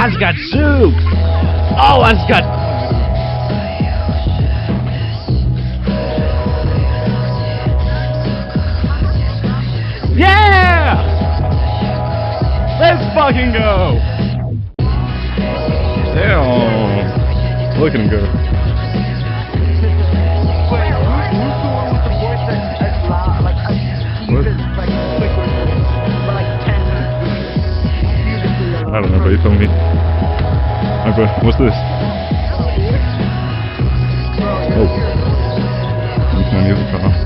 it's got soup! Oh, it's got... Yeah! Let's fucking go! Damn. Looking good. I don't know, but you told me. Okay, what's this? Oh. That's my music.